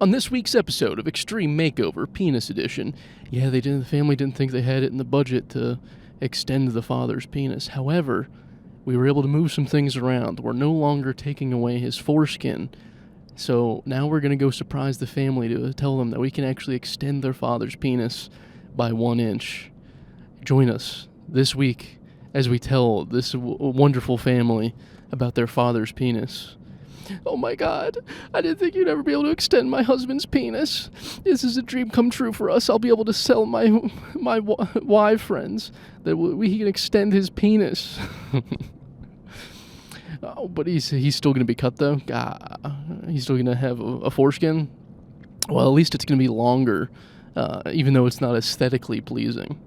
On this week's episode of Extreme Makeover Penis Edition, the family didn't think they had it in the budget to extend the father's penis. However, we were able to move some things around. We're no longer taking away his foreskin. So now we're going to go surprise the family to tell them that we can actually extend their father's penis by 1 inch. Join us this week as we tell this wonderful family about their father's penis. Oh my God, I didn't think you'd ever be able to extend my husband's penis. This is a dream come true for us. I'll be able to sell my wife friends that he can extend his penis. Oh, but he's still going to be cut though? He's still going to have a foreskin? Well, at least it's going to be longer, even though it's not aesthetically pleasing.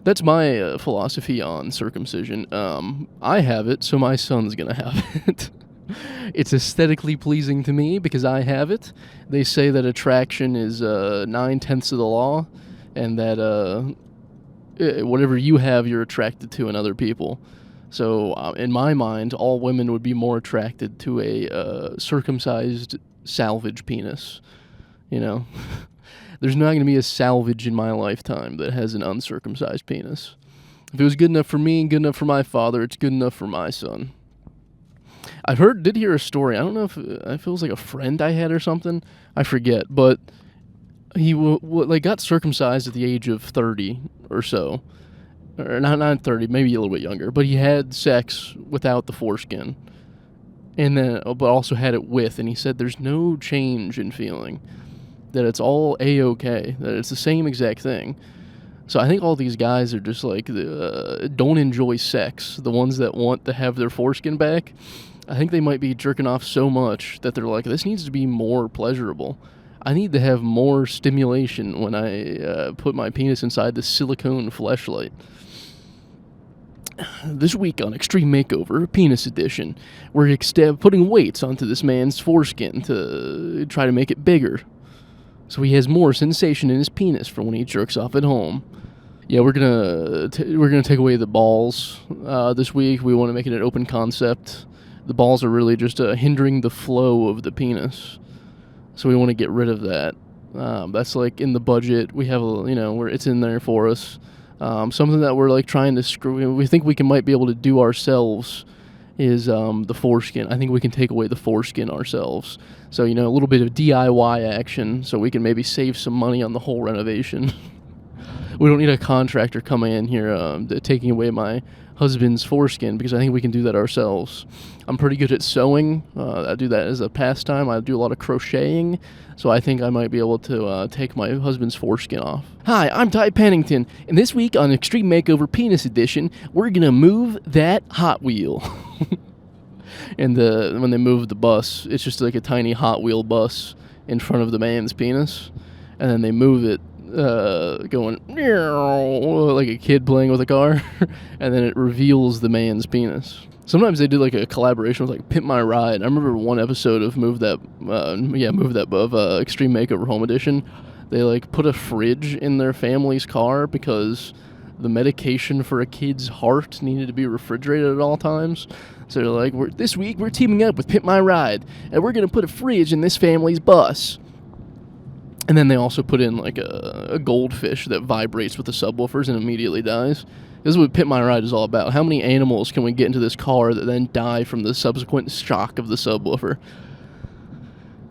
That's my philosophy on circumcision. I have it, so my son's going to have it. It's aesthetically pleasing to me because I have it. They say that attraction is 9/10 of the law, and that whatever you have, you're attracted to in other people. So in my mind, all women would be more attracted to a circumcised salvage penis. You know, there's not going to be a salvage in my lifetime that has an uncircumcised penis. If it was good enough for me and good enough for my father, it's good enough for my son. I did hear a story. I don't know if it was like a friend I had or something. I forget, but he got circumcised at the age of 30 or so, or not 30, maybe a little bit younger. But he had sex without the foreskin, and then but also had it with. And he said there's no change in feeling, that it's all a-okay, that it's the same exact thing. So I think all these guys are just like don't enjoy sex. The ones that want to have their foreskin back, I think they might be jerking off so much that they're like, this needs to be more pleasurable. I need to have more stimulation when I put my penis inside the silicone fleshlight. This week on Extreme Makeover Penis Edition, we're putting weights onto this man's foreskin to try to make it bigger, so he has more sensation in his penis for when he jerks off at home. Yeah, we're gonna take away the balls this week. We want to make it an open concept. The balls are really just hindering the flow of the penis, so we want to get rid of that. That's like in the budget. We have where it's in there for us. Something that we're like trying to screw. We think we might be able to do ourselves is the foreskin. I think we can take away the foreskin ourselves. So a little bit of DIY action, so we can maybe save some money on the whole renovation. We don't need a contractor coming in here taking away my husband's foreskin, because I think we can do that ourselves. I'm pretty good at sewing. I do that as a pastime. I do a lot of crocheting, so I think I might be able to take my husband's foreskin off. Hi, I'm Ty Pennington, and this week on Extreme Makeover Penis Edition, we're going to move that Hot Wheel. And when they move the bus, it's just like a tiny Hot Wheel bus in front of the man's penis, and then they move it going like a kid playing with a car, and then it reveals the man's penis. Sometimes they do like a collaboration with like Pimp My Ride. I remember one episode of Move That of Extreme Makeover Home Edition. They like put a fridge in their family's car because the medication for a kid's heart needed to be refrigerated at all times. So they're like, this week we're teaming up with Pimp My Ride, and we're gonna put a fridge in this family's bus. And then they also put in like a goldfish that vibrates with the subwoofers and immediately dies. This is what Pimp My Ride is all about. How many animals can we get into this car that then die from the subsequent shock of the subwoofer?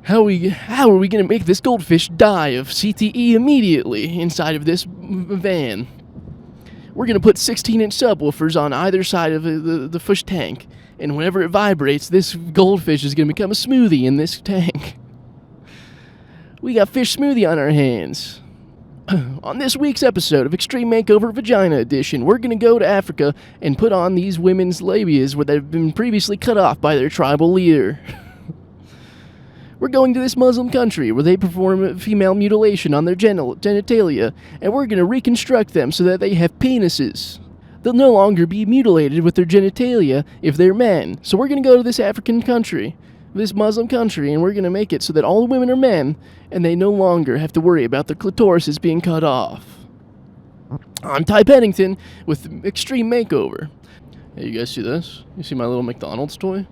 How are we going to make this goldfish die of CTE immediately inside of this van? We're going to put 16-inch subwoofers on either side of the fish tank. And whenever it vibrates, this goldfish is going to become a smoothie in this tank. We got fish smoothie on our hands. On this week's episode of Extreme Makeover Vagina Edition, we're going to go to Africa and put on these women's labias where they've been previously cut off by their tribal leader. We're going to this Muslim country where they perform female mutilation on their genitalia, and we're going to reconstruct them so that they have penises. They'll no longer be mutilated with their genitalia if they're men. So we're going to go to this African country, this Muslim country, and we're going to make it so that all the women are men, and they no longer have to worry about their clitorises being cut off. I'm Ty Pennington with Extreme Makeover. Hey, you guys see this? You see my little McDonald's toy?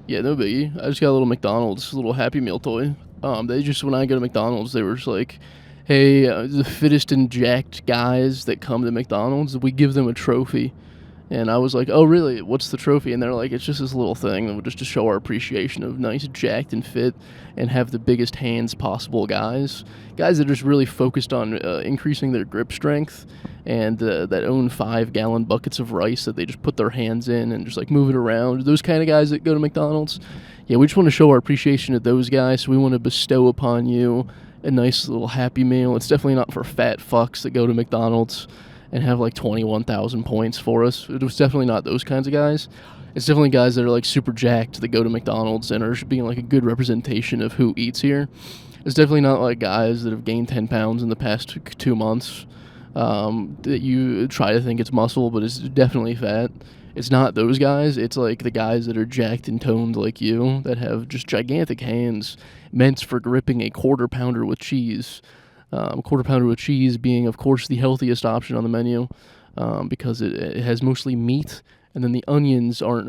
Yeah, no biggie. I just got a little McDonald's, little Happy Meal toy. They just, when I go to McDonald's, they were just like, hey, the fittest and jacked guys that come to McDonald's, we give them a trophy. And I was like, oh, really? What's the trophy? And they're like, it's just this little thing just to show our appreciation of nice, jacked, and fit, and have the biggest hands possible guys. Guys that are just really focused on increasing their grip strength, and that own 5-gallon buckets of rice that they just put their hands in and just like move it around. Those kind of guys that go to McDonald's. Yeah, we just want to show our appreciation to those guys, so we want to bestow upon you a nice little Happy Meal. It's definitely not for fat fucks that go to McDonald's and have like 21,000 points for us. It was definitely not those kinds of guys. It's definitely guys that are like super jacked that go to McDonald's and are just being like a good representation of who eats here. It's definitely not like guys that have gained 10 pounds in the past 2 months that you try to think it's muscle, but it's definitely fat. It's not those guys. It's like the guys that are jacked and toned like you, that have just gigantic hands meant for gripping a quarter pounder with cheese. Quarter pounder with cheese being, of course, the healthiest option on the menu, because it has mostly meat, and then the onions aren't,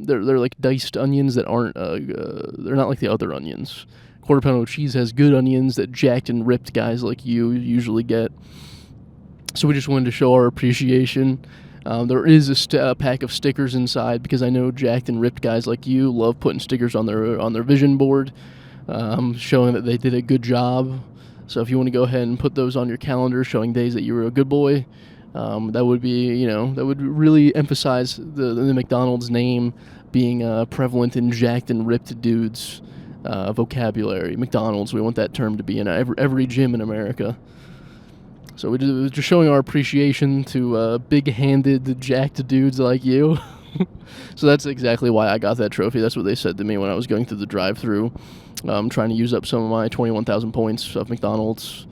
they're like diced onions that aren't, they're not like the other onions. Quarter pounder with cheese has good onions that jacked and ripped guys like you usually get. So we just wanted to show our appreciation. There is a pack of stickers inside, because I know jacked and ripped guys like you love putting stickers on their vision board, showing that they did a good job. So if you want to go ahead and put those on your calendar, showing days that you were a good boy, that would be, that would really emphasize the McDonald's name being prevalent in jacked and ripped dudes vocabulary. McDonald's, we want that term to be in every gym in America. So we're just showing our appreciation to big-handed, jacked dudes like you. So that's exactly why I got that trophy. That's what they said to me when I was going through the drive-thru, trying to use up some of my 21,000 points of McDonald's.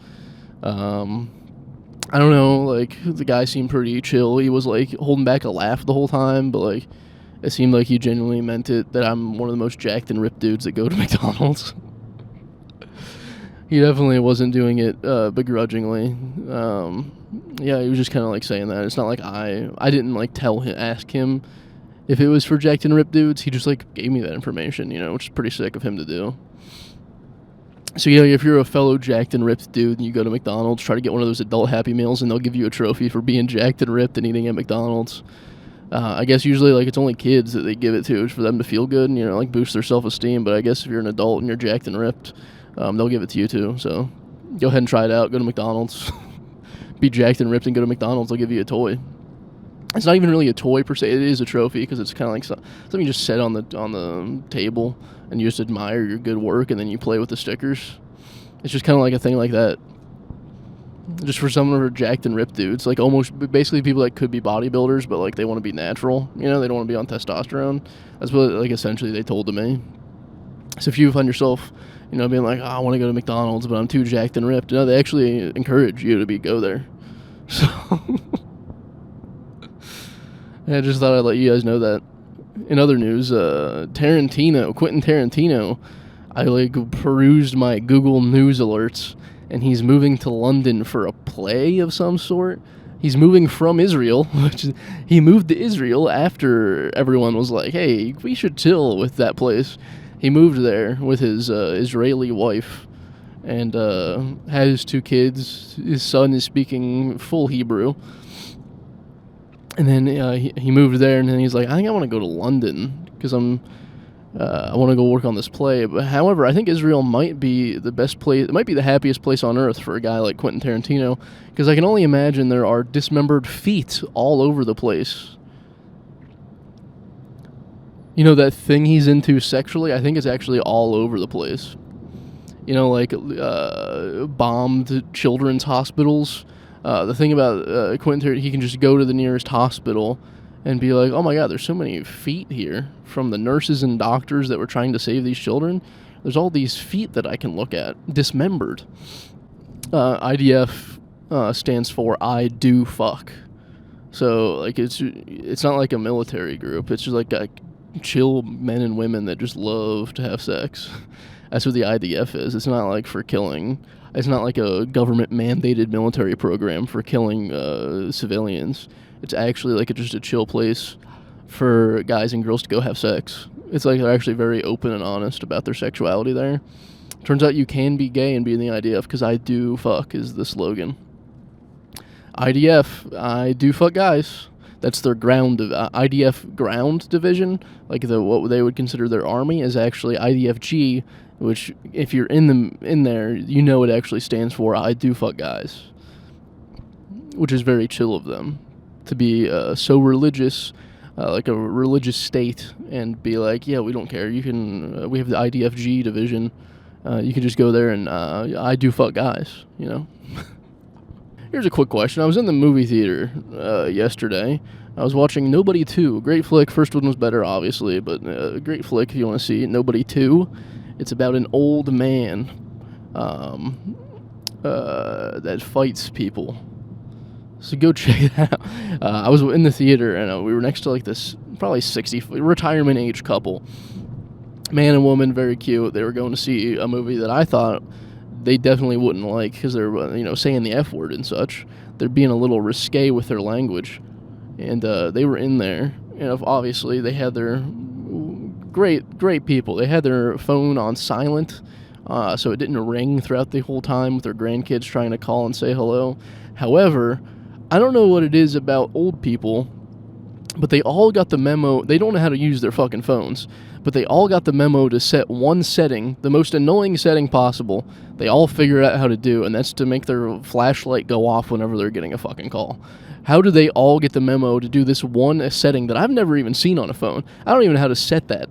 I don't know, like, the guy seemed pretty chill. He was, like, holding back a laugh the whole time, but, like, it seemed like he genuinely meant it, that I'm one of the most jacked and ripped dudes that go to McDonald's. He definitely wasn't doing it begrudgingly. Yeah, he was just kind of, like, saying that. It's not like I didn't, like, ask him if it was for jacked and ripped dudes. He just, like, gave me that information, which is pretty sick of him to do. So, if you're a fellow jacked and ripped dude and you go to McDonald's, try to get one of those adult Happy Meals, and they'll give you a trophy for being jacked and ripped and eating at McDonald's. I guess usually, like, it's only kids that they give it to for them to feel good and, like, boost their self-esteem. But I guess if you're an adult and you're jacked and ripped, they'll give it to you too. So go ahead and try it out. Go to McDonald's. Be jacked and ripped and go to McDonald's. They'll give you a toy. It's not even really a toy per se. It is a trophy, because it's kind of like something you just set on the table and you just admire your good work, and then you play with the stickers. It's just kind of like a thing like that. Just for someone who are jacked and ripped dudes, like almost basically people that could be bodybuilders, but like they want to be natural. They don't want to be on testosterone. That's what, like, essentially they told to me. So if you find yourself, being like, I want to go to McDonald's, but I'm too jacked and ripped, they actually encourage you to go there. So I just thought I'd let you guys know that. In other news, Quentin Tarantino, I perused my Google News alerts, and he's moving to London for a play of some sort. He's moving from Israel, he moved to Israel after everyone was like, hey, we should chill with that place. He moved there with his Israeli wife, and had his 2 kids. His son is speaking full Hebrew. And then he moved there, and then he's like, I think I want to go to London, because I want to go work on this play. But however, I think Israel might be the best place. It might be the happiest place on earth for a guy like Quentin Tarantino, because I can only imagine there are dismembered feet all over the place. That thing he's into sexually, I think it's actually all over the place. Like bombed children's hospitals. The thing about Quentin Tarantino, he can just go to the nearest hospital and be like, oh my God, there's so many feet here from the nurses and doctors that were trying to save these children. There's all these feet that I can look at, dismembered. IDF stands for I do fuck. So, like, it's not like a military group. It's just like a chill men and women that just love to have sex. That's what the IDF is. It's not like for killing. It's not like a government-mandated military program for killing civilians. It's actually like just a chill place for guys and girls to go have sex. It's like they're actually very open and honest about their sexuality there. Turns out you can be gay and be in the IDF, because I do fuck is the slogan. IDF, I do fuck guys. That's their IDF ground division, like what they would consider their army, is actually IDFG, which if you're in there, you know it actually stands for I do fuck guys, which is very chill of them to be so religious, like a religious state, and be like, yeah, we don't care. You can, we have the IDFG division. You can just go there and I do fuck guys, you know. Here's a quick question. I was in the movie theater yesterday. I was watching Nobody 2. Great flick. First one was better, obviously, but great flick if you want to see it. Nobody 2. It's about an old man that fights people. So go check it out. I was in the theater, and we were next to like this probably 60 retirement age couple. Man and woman, very cute. They were going to see a movie that I thought they definitely wouldn't like, because they're, saying the F word and such. They're being a little risque with their language. And they were in there, and obviously they had their great people. They had their phone on silent, so it didn't ring throughout the whole time with their grandkids trying to call and say hello. However, I don't know what it is about old people, but they all got the memo. They don't know how to use their fucking phones, but they all got the memo to set one setting, the most annoying setting possible. They all figured out how to do, and that's to make their flashlight go off whenever they're getting a fucking call. How do they all get the memo to do this one setting that I've never even seen on a phone? I don't even know how to set that.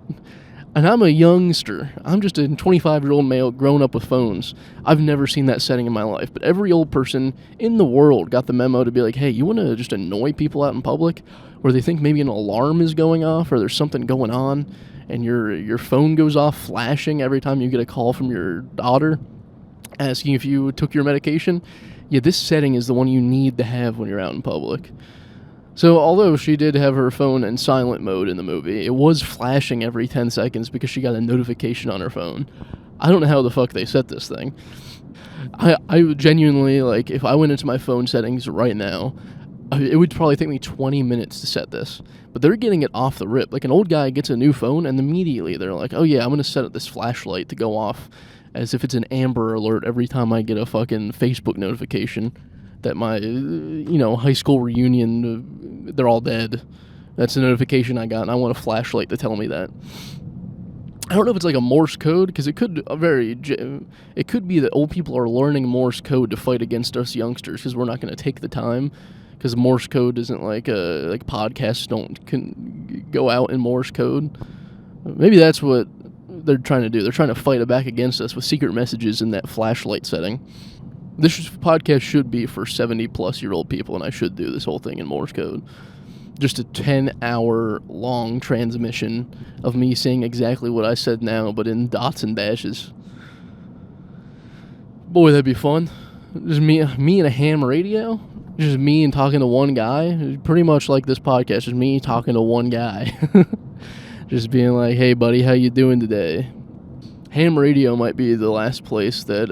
And I'm a youngster. I'm just a 25-year-old male grown up with phones. I've never seen that setting in my life. But every old person in the world got the memo to be like, hey, you want to just annoy people out in public? Or they think maybe an alarm is going off, or there's something going on, and your phone goes off flashing every time you get a call from your daughter asking if you took your medication. Yeah, this setting is the one you need to have when you're out in public. So although she did have her phone in silent mode in the movie, it was flashing every 10 seconds because she got a notification on her phone. I don't know how the fuck they set this thing. I would genuinely, like, if I went into my phone settings right now, it would probably take me 20 minutes to set this. But they're getting it off the rip. Like, an old guy gets a new phone, and immediately they're like, oh yeah, I'm going to set up this flashlight to go off as if it's an Amber Alert every time I get a fucking Facebook notification that my, high school reunion, they're all dead. That's the notification I got, and I want a flashlight to tell me that. I don't know if it's like a Morse code, because it could be that old people are learning Morse code to fight against us youngsters, because we're not going to take the time, because Morse code isn't like podcasts can go out in Morse code. Maybe that's what they're trying to do. They're trying to fight it back against us with secret messages in that flashlight setting. This podcast should be for 70-plus-year-old people, and I should do this whole thing in Morse code. Just a 10-hour-long transmission of me saying exactly what I said now, but in dots and dashes. Boy, that'd be fun. Just me and a ham radio? Just me and talking to one guy? Pretty much like this podcast, just me talking to one guy. Just being like, hey, buddy, how you doing today? Ham radio might be the last place that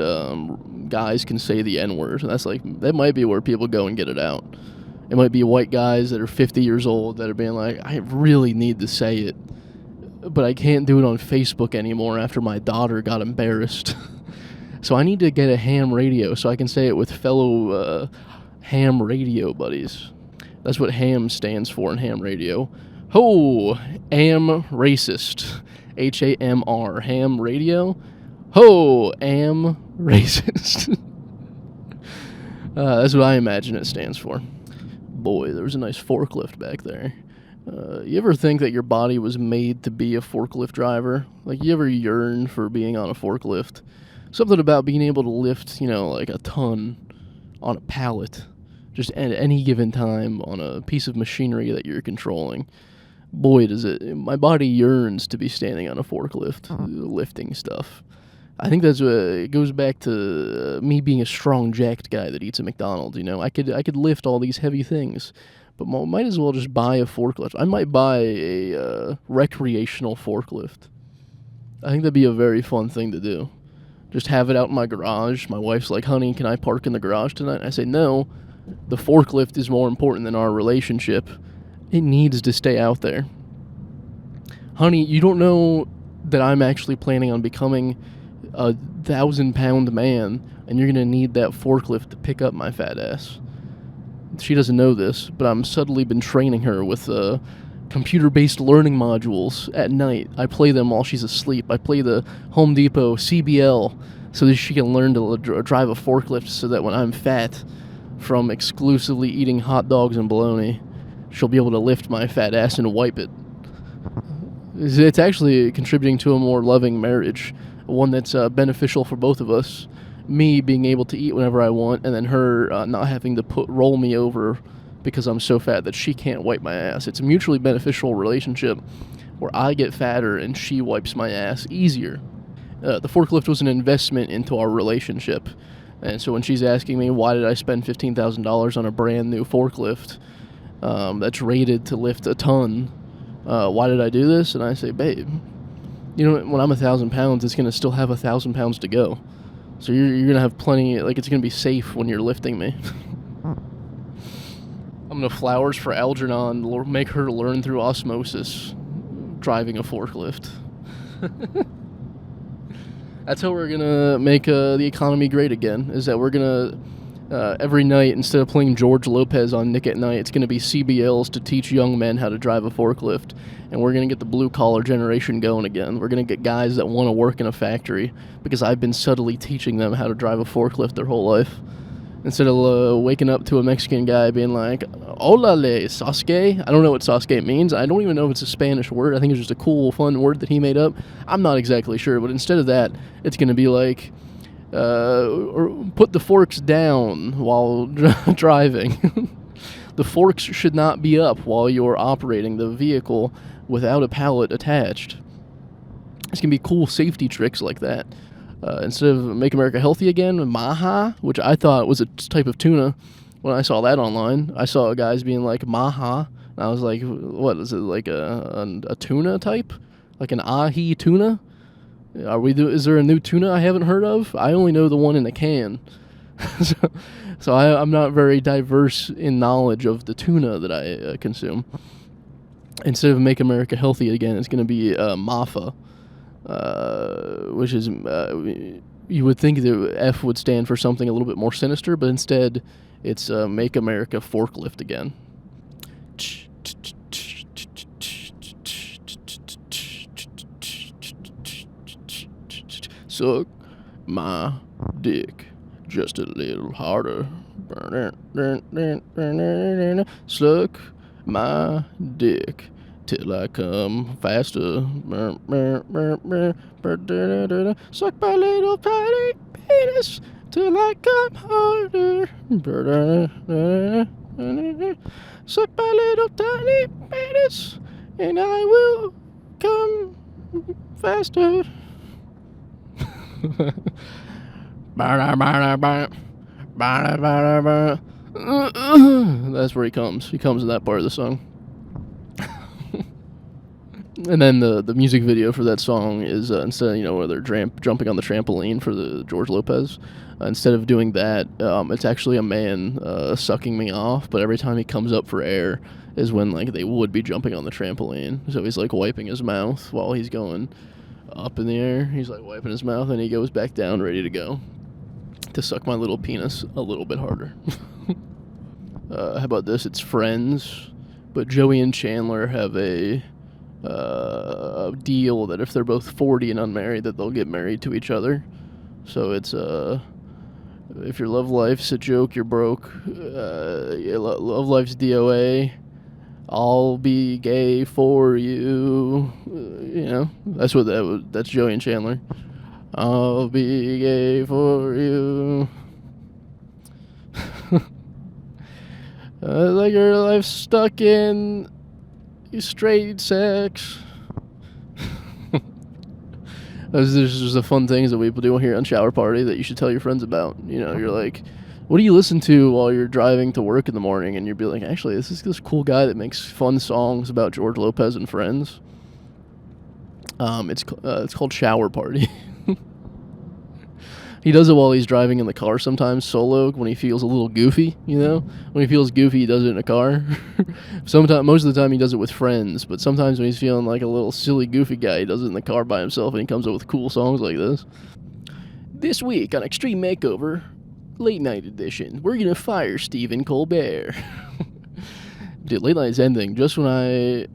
guys can say the N-word. That might be where people go and get it out. It might be white guys that are 50 years old that are being like, I really need to say it, but I can't do it on Facebook anymore after my daughter got embarrassed. So I need to get a ham radio so I can say it with fellow ham radio buddies. That's what ham stands for in ham radio. Ho! Am racist. H-A-M-R. Ham radio. Ho! Am racist. That's what I imagine it stands for. Boy, there was a nice forklift back there. You ever think that your body was made to be a forklift driver? Like, you ever yearn for being on a forklift? Something about being able to lift, like a ton on a pallet, just at any given time on a piece of machinery that you're controlling. Boy, my body yearns to be standing on a forklift, lifting stuff. I think it goes back to me being a strong, jacked guy that eats at McDonald's. I could lift all these heavy things, but might as well just buy a forklift. I might buy a recreational forklift. I think that'd be a very fun thing to do. Just have it out in my garage. My wife's like, honey, can I park in the garage tonight? And I say, no, the forklift is more important than our relationship. It needs to stay out there. Honey, you don't know that I'm actually planning on becoming a 1,000-pound man, and you're gonna need that forklift to pick up my fat ass. She doesn't know this, but I'm subtly been training her with computer-based learning modules at night. I play them while she's asleep. I play the Home Depot CBL so that she can learn to drive a forklift, so that when I'm fat from exclusively eating hot dogs and bologna, she'll be able to lift my fat ass and wipe it. It's actually contributing to a more loving marriage, one that's beneficial for both of us. Me being able to eat whenever I want, and then her not having to roll me over because I'm so fat that she can't wipe my ass. It's a mutually beneficial relationship where I get fatter and she wipes my ass easier. The forklift was an investment into our relationship. And so when she's asking me, why did I spend $15,000 on a brand new forklift that's rated to lift a ton, why did I do this? And I say, babe, you know, when I'm 1,000 pounds, it's going to still have 1,000 pounds to go. So you're going to have plenty, like, it's going to be safe when you're lifting me. I'm going to flowers for Algernon, make her learn through osmosis driving a forklift. That's how we're going to make the economy great again, is that we're going to, every night, instead of playing George Lopez on Nick at Night, it's going to be CBLs to teach young men how to drive a forklift. And we're going to get the blue-collar generation going again. We're going to get guys that want to work in a factory because I've been subtly teaching them how to drive a forklift their whole life. Instead of waking up to a Mexican guy being like, "Olale, Sasuke." I don't know what Sasuke means. I don't even know if it's a Spanish word. I think it's just a cool, fun word that he made up. I'm not exactly sure. But instead of that, it's going to be like, or put the forks down while driving. The forks should not be up while you're operating the vehicle without a pallet attached. It's going to be cool safety tricks like that. Instead of Make America Healthy Again, Maha, which I thought was a type of tuna. When I saw that online, I saw guys being like, Maha. And I was like, what, is it like a tuna type? Like an ahi tuna? Is there a new tuna I haven't heard of? I only know the one in a can. so I'm not very diverse in knowledge of the tuna that I consume. Instead of Make America Healthy Again, it's going to be MAFA, which is, you would think the F would stand for something a little bit more sinister, but instead it's Make America Forklift Again. Suck my dick just a little harder. Suck my dick till I come faster. Suck my little tiny penis till I come harder. Suck my little tiny penis and I will come faster. That's where he comes. He comes in that part of the song. And then the music video for that song is instead, where they're jumping on the trampoline for the George Lopez. Instead of doing that, it's actually a man sucking me off. But every time he comes up for air is when they would be jumping on the trampoline. So he's wiping his mouth while he's going up in the air. He's wiping his mouth and he goes back down, ready to go to suck my little penis a little bit harder. How about this? It's Friends, but Joey and Chandler have a deal that if they're both 40 and unmarried, that they'll get married to each other. So it's if your love life's a joke, you're broke. Love life's DOA. I'll be gay for you. That's that's Joey and Chandler. I'll be gay for you. Like your life's stuck in straight sex. There's just the fun things that people do here on Shower Party that you should tell your friends about. You're like, what do you listen to while you're driving to work in the morning? And you'd be like, actually, this is this cool guy that makes fun songs about George Lopez and friends. It's called Shower Party. He does it while he's driving in the car sometimes, solo, when he feels a little goofy, When he feels goofy, he does it in a car. Most of the time he does it with friends, but sometimes when he's feeling like a little silly, goofy guy, he does it in the car by himself, and he comes up with cool songs like this. This week on Extreme Makeover, Late Night Edition, we're gonna fire Stephen Colbert. Dude, late night's ending just when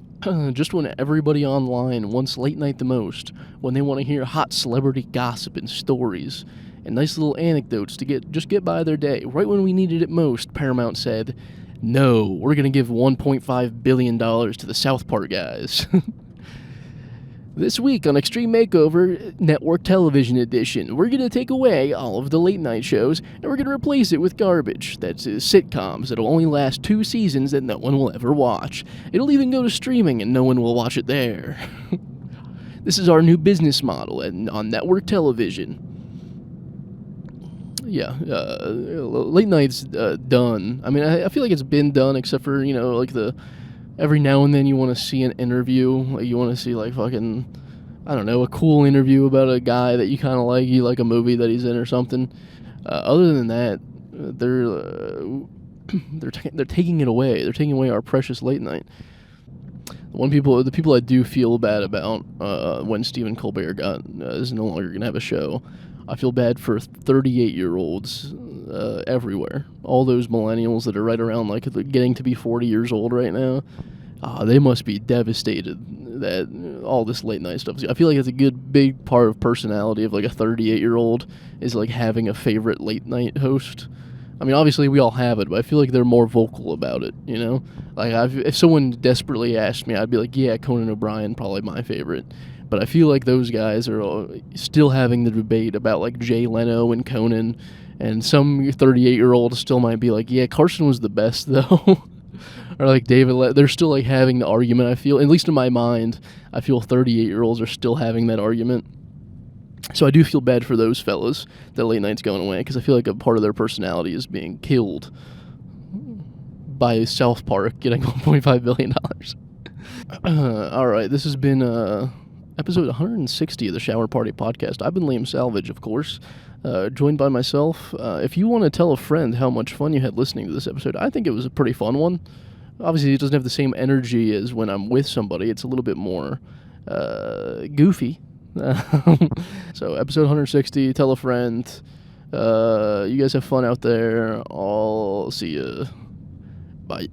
everybody online wants late night the most, when they want to hear hot celebrity gossip and stories and nice little anecdotes to get by their day. Right when we needed it most, Paramount said, "No, we're gonna give $1.5 billion to the South Park guys." This week on Extreme Makeover Network Television Edition, we're going to take away all of the late night shows and we're going to replace it with garbage. That's sitcoms that'll only last 2 seasons that no one will ever watch. It'll even go to streaming and no one will watch it there. This is our new business model on network television. Yeah, late night's done. I mean, I feel like it's been done except for, like every now and then you want to see an interview, like you want to see like fucking, I don't know, a cool interview about a guy that you kind of like, you like a movie that he's in or something. Other than that, they're taking it away. They're taking away our precious late night. The people I do feel bad about when Stephen Colbert is no longer gonna have a show. I feel bad for 38-year-olds everywhere. All those millennials that are right around like getting to be 40 years old right now. They must be devastated that all this late night stuff. I feel like it's a good big part of personality of like a 38-year-old is like having a favorite late night host. I mean, obviously we all have it, but I feel like they're more vocal about it, Like if someone desperately asked me, I'd be like, yeah, Conan O'Brien, probably my favorite. But I feel like those guys are still having the debate about like Jay Leno and Conan, and some 38-year-old still might be like, yeah, Carson was the best though. Or like David, they're still like having the argument. I feel, at least in my mind, I feel 38-year-olds are still having that argument. So I do feel bad for those fellas that late night's going away, because I feel like a part of their personality is being killed by South Park getting $1.5 billion. All right, this has been episode 160 of the Shower Party Podcast. I've been Liam Salvage, of course, joined by myself. If you want to tell a friend how much fun you had listening to this episode, I think it was a pretty fun one. Obviously, it doesn't have the same energy as when I'm with somebody. It's a little bit more goofy. So, episode 160, tell a friend. You guys have fun out there. I'll see you. Bye.